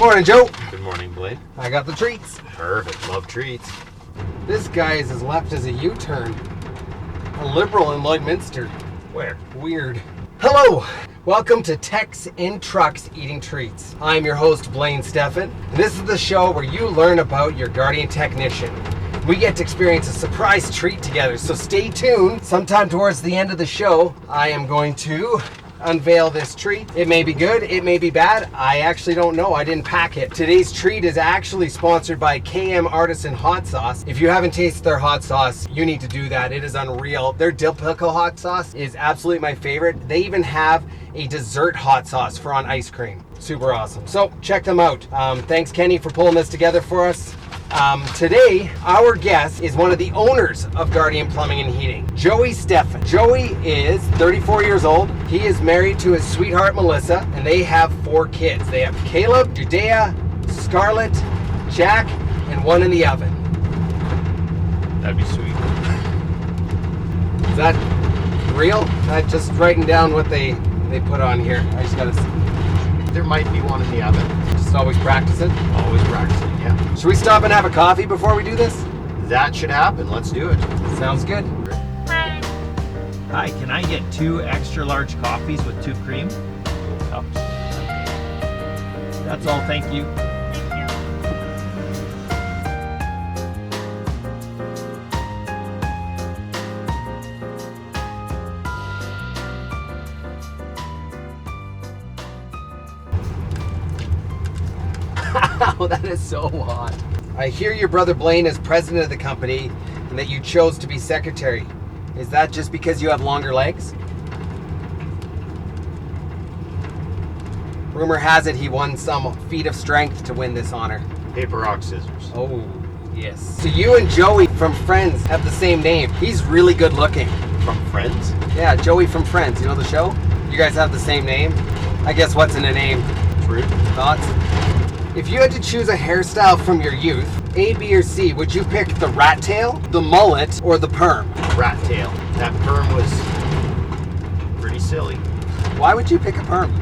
Morning, Joe. Good morning, Blake. I got the treats. Perfect. Love treats. This guy is as left as a U-turn. A liberal in Lloydminster. Where? Weird. Hello. Welcome to Techs in Trucks Eating Treats. I'm your host, Blaine Steffen, and this is the show where you learn about your Guardian technician. We get to experience a surprise treat together, so stay tuned. Sometime towards the end of the show, I am going to unveil this treat. It may be good, it may be bad. I actually don't know. I didn't pack it. Today's treat is actually sponsored by KM Artisan Hot Sauce. If you haven't tasted their hot sauce, you need to do that. It is unreal. Their dill pickle hot sauce is absolutely my favorite. They even have a dessert hot sauce for on ice cream. Super awesome. So check them out. Thanks, Kenny, for pulling this together for us. Today, our guest is one of the owners of Guardian Plumbing and Heating, Joey Steffen. Joey is 34 years old. He is married to his sweetheart, Melissa, and they have 4 kids. They have Caleb, Judea, Scarlett, Jack, and one in the oven. That'd be sweet. Is that real? I'm just writing down what they put on here. I just gotta see. There might be one in the oven. Just always practice it. Always practicing, yeah. Should we stop and have a coffee before we do this? That should happen. Let's do it. Sounds good. Hi, can I get 2 extra large coffees with 2 cream? Cups. That's all, thank you. Wow, that is so hot. I hear your brother Blaine is president of the company and that you chose to be secretary. Is that just because you have longer legs? Rumor has it he won some feat of strength to win this honor. Paper, rock, scissors. Oh, yes. So you and Joey from Friends have the same name. He's really good looking. From Friends? Yeah, Joey from Friends. You know the show? You guys have the same name? I guess what's in a name? True. Thoughts? If you had to choose a hairstyle from your youth, A, B, or C, would you pick the rat tail, the mullet, or the perm? Rat tail. That perm was pretty silly. Why would you pick a perm?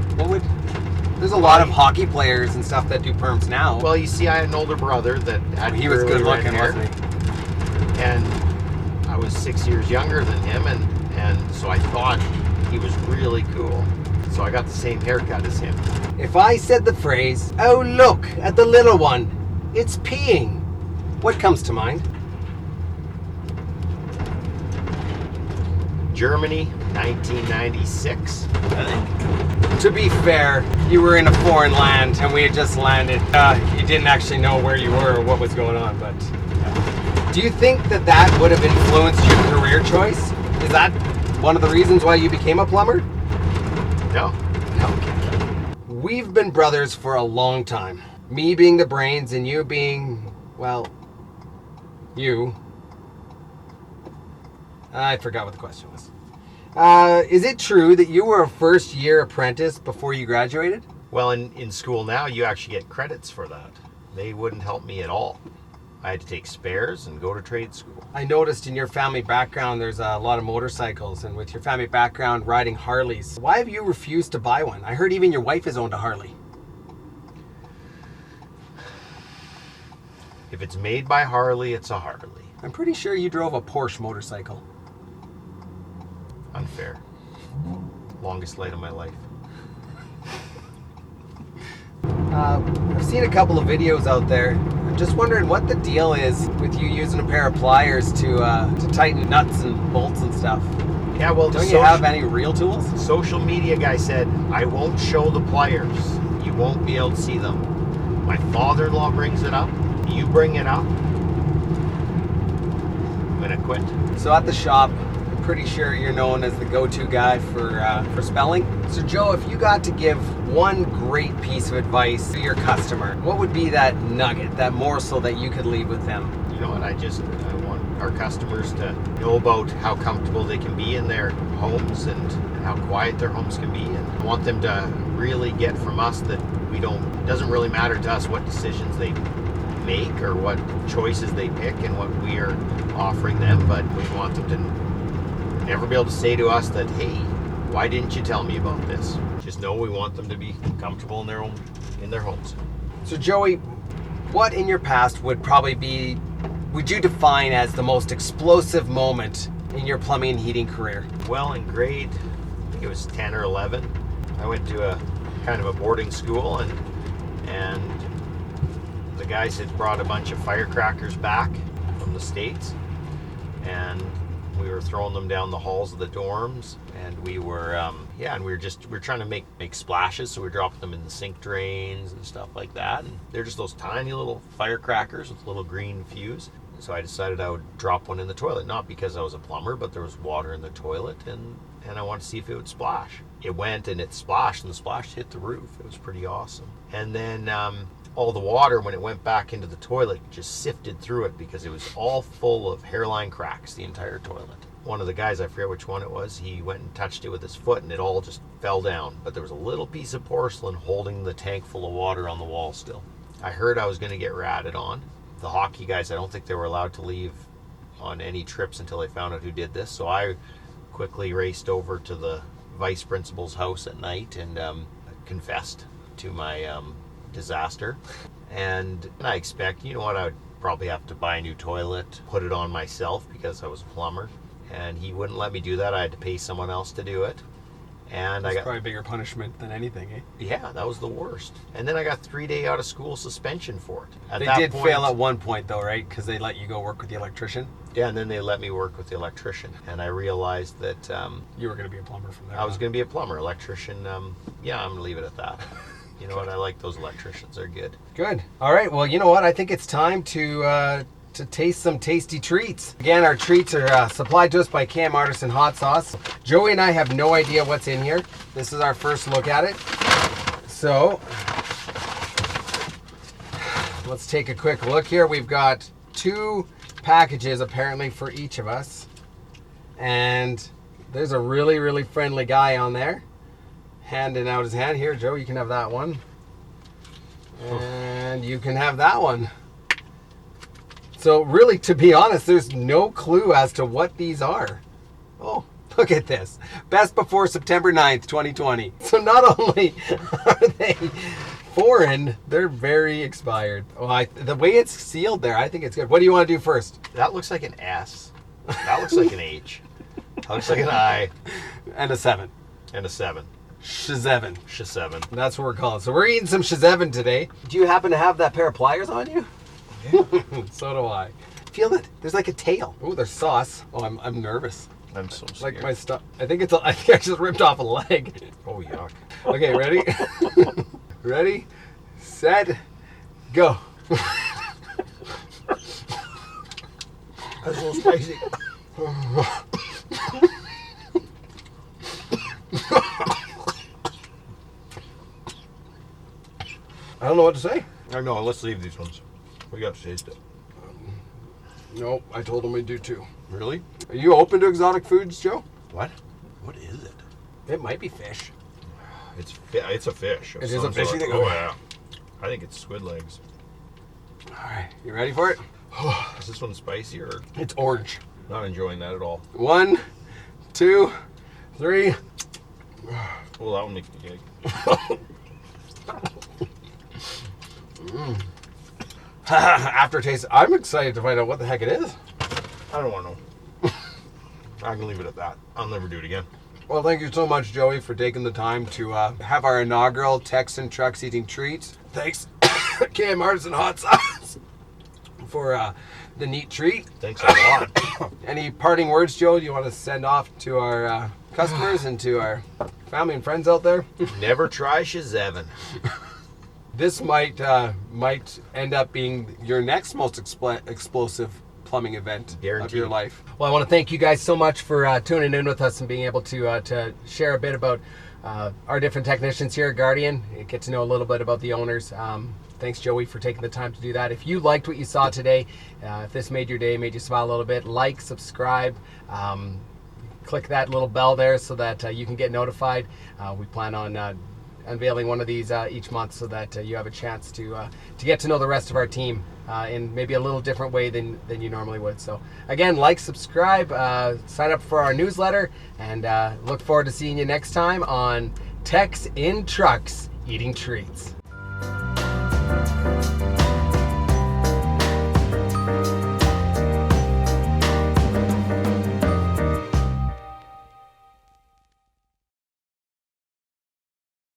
There's a lot of hockey players and stuff that do perms now. Well, you see, I had an older brother that had he was good looking, hair, wasn't he? and I was 6 years younger than him, and so I thought he was really cool. So I got the same haircut as him. If I said the phrase, "Oh look at the little one, it's peeing," what comes to mind? Germany, 1996, I think. To be fair, you were in a foreign land and we had just landed. You didn't actually know where you were or what was going on, but do you think that would have influenced your career choice? Is that one of the reasons why you became a plumber? No. Okay. We've been brothers for a long time. Me being the brains and you being, well, you. I forgot what the question was. Is it true that you were a first-year apprentice before you graduated? Well, in school now, you actually get credits for that. They wouldn't help me at all. I had to take spares and go to trade school. I noticed in your family background there's a lot of motorcycles, and with your family background riding Harleys, why have you refused to buy one? I heard even your wife has owned a Harley. If it's made by Harley, it's a Harley. I'm pretty sure you drove a Porsche motorcycle. Unfair. Longest light of my life. I've seen a couple of videos out there. I'm just wondering what the deal is with you using a pair of pliers to tighten nuts and bolts and stuff. Yeah, well, don't you have any real tools? Social media guy said, I won't show the pliers. You won't be able to see them. My father-in-law brings it up. You bring it up. I'm gonna quit. So at the shop, I'm pretty sure you're known as the go-to guy for spelling. So Joe, if you got to give one great piece of advice to your customer, what would be that nugget, that morsel that you could leave with them? You know what, I want our customers to know about how comfortable they can be in their homes and how quiet their homes can be, and I want them to really get from us that it doesn't really matter to us what decisions they make or what choices they pick and what we are offering them, but we want them to never be able to say to us that, hey, why didn't you tell me about this? just know we want them to be comfortable in their homes. So Joey, what in your past would you define as the most explosive moment in your plumbing and heating career? Well, in grade, I think it was 10 or 11, I went to a kind of a boarding school, and the guys had brought a bunch of firecrackers back from the States, and we were throwing them down the halls of the dorms, and we were trying to make splashes, so we were dropping them in the sink drains and stuff like that, and they're just those tiny little firecrackers with a little green fuse. So I decided I would drop one in the toilet, not because I was a plumber, but there was water in the toilet, and I wanted to see if it would splash. It went and it splashed, and the splash hit the roof. It was pretty awesome. And then all the water, when it went back into the toilet, just sifted through it because it was all full of hairline cracks, the entire toilet. One of the guys, I forget which one it was, he went and touched it with his foot, and it all just fell down. But there was a little piece of porcelain holding the tank full of water on the wall still. I heard I was going to get ratted on. The hockey guys, I don't think they were allowed to leave on any trips until they found out who did this. So I quickly raced over to the vice principal's house at night and confessed to my disaster. And I expect, you know what, I would probably have to buy a new toilet, put it on myself because I was a plumber. And he wouldn't let me do that. I had to pay someone else to do it. And That's probably a bigger punishment than anything, eh? Yeah, that was the worst. And then I got 3-day out of school suspension for it. They did fail at one point though, right? Because they let you go work with the electrician. Yeah, and then they let me work with the electrician. And I realized that you were going to be a plumber from there. I was going to be a plumber. Electrician, yeah, I'm going to leave it at that. You know what? I like those electricians. They're good. Good. All right. Well, you know what? I think it's time to taste some tasty treats. Again, our treats are supplied to us by Cam Artisan Hot Sauce. Joey and I have no idea what's in here. This is our first look at it. So let's take a quick look here. We've got 2 packages apparently for each of us. And there's a really, really friendly guy on there handing out his hand. Here, Joe, you can have that one. And you can have that one. So really, to be honest, there's no clue as to what these are. Oh, look at this. Best before September 9th, 2020. So not only are they foreign, they're very expired. Oh, the way it's sealed there, I think it's good. What do you want to do first? That looks like an S. That looks like an H. That looks like an I. And a 7. And a 7. Shazeven. Shazeven. That's what we're calling it. So we're eating some Shazeven today. Do you happen to have that pair of pliers on you? Yeah. So do I. Feel it. There's like a tail. Oh, there's sauce. Oh, I'm nervous. I'm so scared. Like my stuff. I think I just ripped off a leg. Oh, yuck. Okay, ready? Ready, set, go. That's so spicy. I don't know what to say. I know. Let's leave these ones. We got to taste it. Nope, I told him we'd do 2. Really? Are you open to exotic foods, Joe? What? What is it? It might be fish. It's a fish. It is a fish. You think? Oh yeah. I think it's squid legs. All right, you ready for it? Is this one spicy or? It's orange. Not enjoying that at all. 1, 2, 3. Well, that one makes me gag. Aftertaste. I'm excited to find out what the heck it is. I don't want to know. I can leave it at that. I'll never do it again. Well, thank you so much, Joey, for taking the time to have our inaugural Texan Trucks Eating Treats. Thanks, Cam Artisan Hot Sauce, for the neat treat. Thanks a lot. Any parting words, Joe, do you want to send off to our customers and to our family and friends out there? Never try Shazeven. This might end up being your next most explosive plumbing event Guaranteed. of your life. Well, I want to thank you guys so much for tuning in with us and being able to share a bit about our different technicians here at Guardian. You get to know a little bit about the owners. Thanks, Joey, for taking the time to do that. If you liked what you saw today, if this made your day, made you smile a little bit, like, subscribe, click that little bell there so that you can get notified. We plan on unveiling one of these each month so that you have a chance to get to know the rest of our team in maybe a little different way than you normally would. So again, like, subscribe, sign up for our newsletter, and look forward to seeing you next time on Techs in Trucks Eating Treats.